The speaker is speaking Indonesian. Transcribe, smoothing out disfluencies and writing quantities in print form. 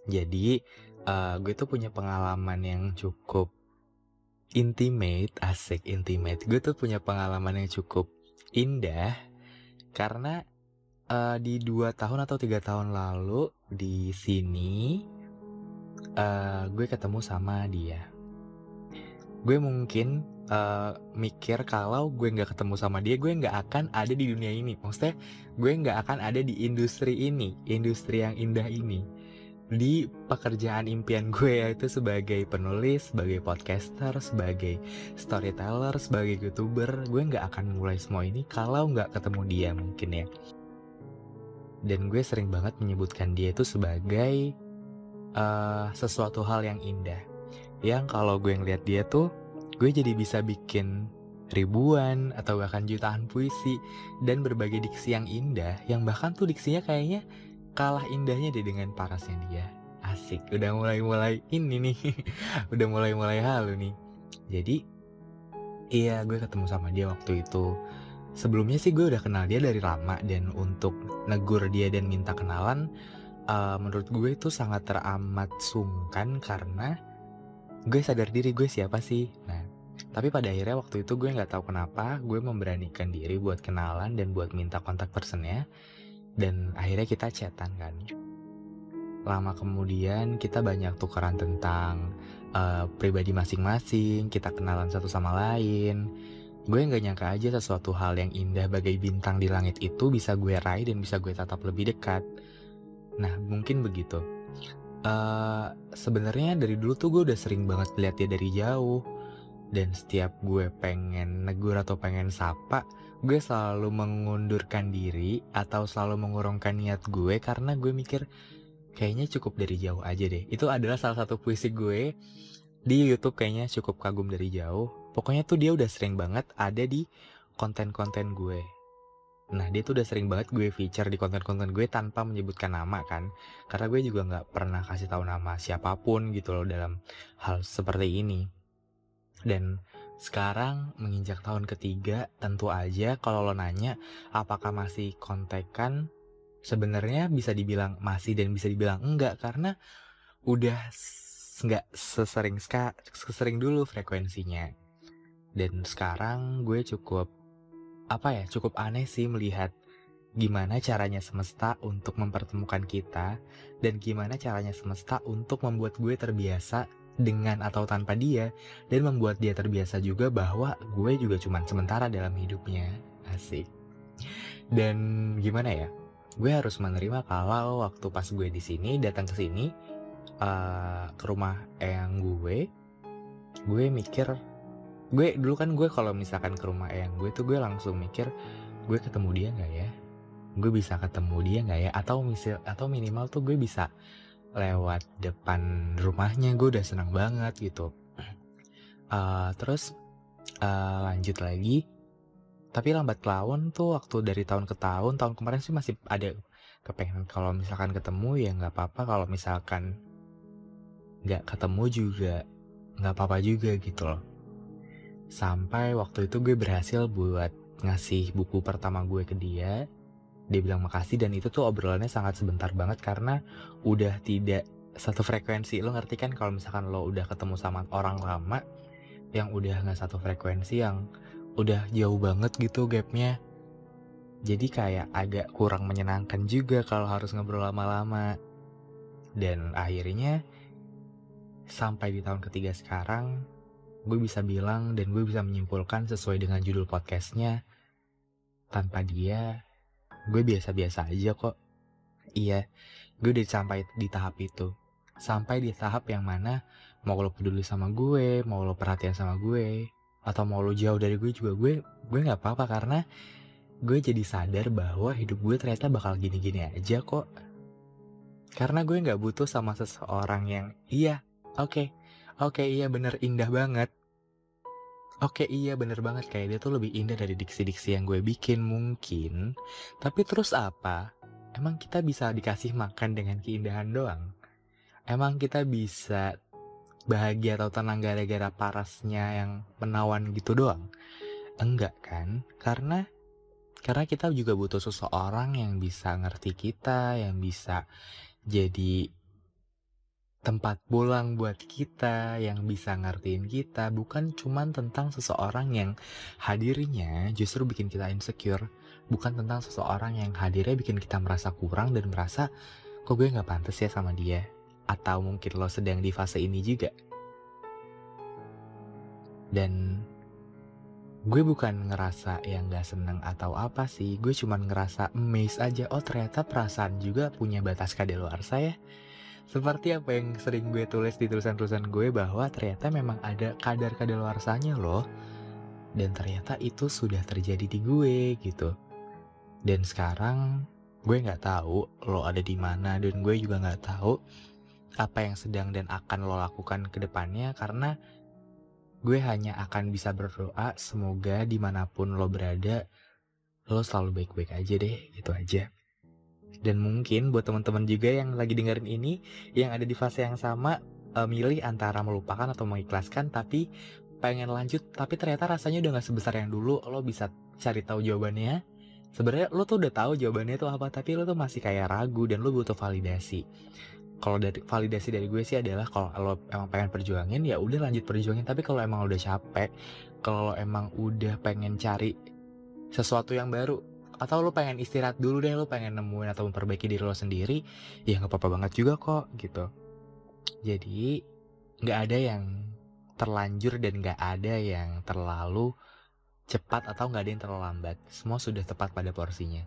Jadi, gue tuh punya pengalaman yang cukup intimate, asik intimate. Gue tuh punya pengalaman yang cukup indah karena, di 2 tahun atau 3 tahun lalu di sini, gue ketemu sama dia. Gue mungkin, mikir kalau gue nggak ketemu sama dia, gue nggak akan ada di dunia ini. Maksudnya, gue nggak akan ada di industri ini, industri yang indah ini. Di pekerjaan impian gue yaitu sebagai penulis, sebagai podcaster, sebagai storyteller, sebagai YouTuber, gue nggak akan mulai semua ini kalau nggak ketemu dia mungkin ya. Dan gue sering banget menyebutkan dia itu sebagai sesuatu hal yang indah. Yang kalau gue ngeliat dia tuh, gue jadi bisa bikin ribuan atau bahkan jutaan puisi dan berbagai diksi yang indah, yang bahkan tuh diksinya kayaknya kalah indahnya deh dengan parasnya dia. Asik, udah mulai-mulai ini nih, udah mulai-mulai halu nih. Jadi, iya gue ketemu sama dia waktu itu. Sebelumnya sih gue udah kenal dia dari lama dan untuk negur dia dan minta kenalan, menurut gue itu sangat teramat sungkan karena gue sadar diri gue siapa sih. Nah, tapi pada akhirnya waktu itu gue nggak tahu kenapa gue memberanikan diri buat kenalan dan buat minta kontak personnya dan akhirnya kita chatan kan. Lama kemudian kita banyak tukeran tentang pribadi masing-masing, kita kenalan satu sama lain. Gue nggak nyangka aja sesuatu hal yang indah bagai bintang di langit itu bisa gue raih dan bisa gue tatap lebih dekat. Nah, mungkin begitu. Sebenarnya dari dulu tuh gue udah sering banget lihat dia dari jauh. Dan setiap gue pengen negur atau pengen sapa, gue selalu mengundurkan diri atau selalu mengurungkan niat gue karena gue mikir kayaknya cukup dari jauh aja deh. Itu adalah salah satu puisi gue di YouTube kayaknya cukup kagum dari jauh. Pokoknya tuh dia udah sering banget ada di konten-konten gue. Nah dia tuh udah sering banget gue feature di konten-konten gue tanpa menyebutkan nama kan. Karena gue juga nggak pernah kasih tahu nama siapapun gitu loh dalam hal seperti ini. Dan sekarang menginjak tahun ketiga, tentu aja kalau lo nanya apakah masih kontekan, sebenarnya bisa dibilang masih dan bisa dibilang enggak karena udah nggak sesering dulu frekuensinya. Dan sekarang gue cukup cukup aneh sih melihat gimana caranya semesta untuk mempertemukan kita dan gimana caranya semesta untuk membuat gue terbiasa dengan atau tanpa dia dan membuat dia terbiasa juga bahwa gue juga cuman sementara dalam hidupnya. Asik. Dan gimana ya? Gue harus menerima kalau waktu pas gue di sini datang ke sini ke rumah eyang gue mikir gue dulu kan gue kalau misalkan ke rumah eyang gue tuh gue langsung mikir gue ketemu dia nggak ya? Gue bisa ketemu dia nggak ya? Atau minimal tuh gue bisa lewat depan rumahnya, gue udah senang banget gitu. Terus lanjut lagi, tapi lambat laun tuh waktu dari tahun ke tahun, tahun kemarin sih masih ada kepengen kalau misalkan ketemu ya nggak apa-apa, kalau misalkan nggak ketemu juga nggak apa-apa juga gitu loh. Sampai waktu itu gue berhasil buat ngasih buku pertama gue ke dia. Dia bilang makasih dan itu tuh obrolannya sangat sebentar banget karena udah tidak satu frekuensi. Lo ngerti kan kalau misalkan lo udah ketemu sama orang lama yang udah gak satu frekuensi, yang udah jauh banget gitu gapnya. Jadi kayak agak kurang menyenangkan juga kalau harus ngobrol lama-lama. Dan akhirnya sampai di tahun ketiga sekarang, gue bisa bilang dan gue bisa menyimpulkan sesuai dengan judul podcastnya, tanpa dia gue biasa-biasa aja kok. Iya, gue udah sampai di tahap itu. Sampai di tahap yang mana mau lo peduli sama gue, mau lo perhatian sama gue, atau mau lo jauh dari gue juga gue nggak apa-apa karena gue jadi sadar bahwa hidup gue ternyata bakal gini-gini aja kok. Karena gue nggak butuh sama seseorang yang iya, oke iya bener indah banget. Oke iya bener banget kayak dia tuh lebih indah dari diksi-diksi yang gue bikin mungkin. Tapi terus apa? Emang kita bisa dikasih makan dengan keindahan doang? Emang kita bisa bahagia atau tenang gara-gara parasnya yang menawan gitu doang? Enggak kan? Karena kita juga butuh seseorang yang bisa ngerti kita, yang bisa jadi tempat pulang buat kita, yang bisa ngertiin kita, bukan cuman tentang seseorang yang hadirnya justru bikin kita insecure, bukan tentang seseorang yang hadirnya bikin kita merasa kurang dan merasa, kok gue nggak pantas ya sama dia. Atau mungkin lo sedang di fase ini juga. Dan gue bukan ngerasa yang gak seneng atau apa sih, gue cuman ngerasa amazed aja, oh ternyata perasaan juga punya batas kadaluarsa ya. Seperti apa yang sering gue tulis di tulisan-tulisan gue bahwa ternyata memang ada kadar kadaluarsanya loh. Dan ternyata itu sudah terjadi di gue gitu. Dan sekarang gue nggak tahu lo ada di mana dan gue juga nggak tahu apa yang sedang dan akan lo lakukan ke depannya karena gue hanya akan bisa berdoa semoga dimanapun lo berada lo selalu baik-baik aja deh, gitu aja. Dan mungkin buat teman-teman juga yang lagi dengerin ini, yang ada di fase yang sama, milih antara melupakan atau mengikhlaskan, tapi pengen lanjut, tapi ternyata rasanya udah gak sebesar yang dulu, lo bisa cari tahu jawabannya. Sebenarnya lo tuh udah tahu jawabannya itu apa, tapi lo tuh masih kayak ragu dan lo butuh validasi. Kalau dari validasi dari gue sih adalah kalau lo emang pengen perjuangin, ya udah lanjut perjuangin. Tapi kalau emang lo udah capek, kalau lo emang udah pengen cari sesuatu yang baru, atau lo pengen istirahat dulu deh, lo pengen nemuin atau memperbaiki diri lo sendiri, ya nggak apa-apa banget juga kok gitu. Jadi nggak ada yang terlanjur dan nggak ada yang terlalu cepat atau nggak ada yang terlalu lambat. Semua sudah tepat pada porsinya.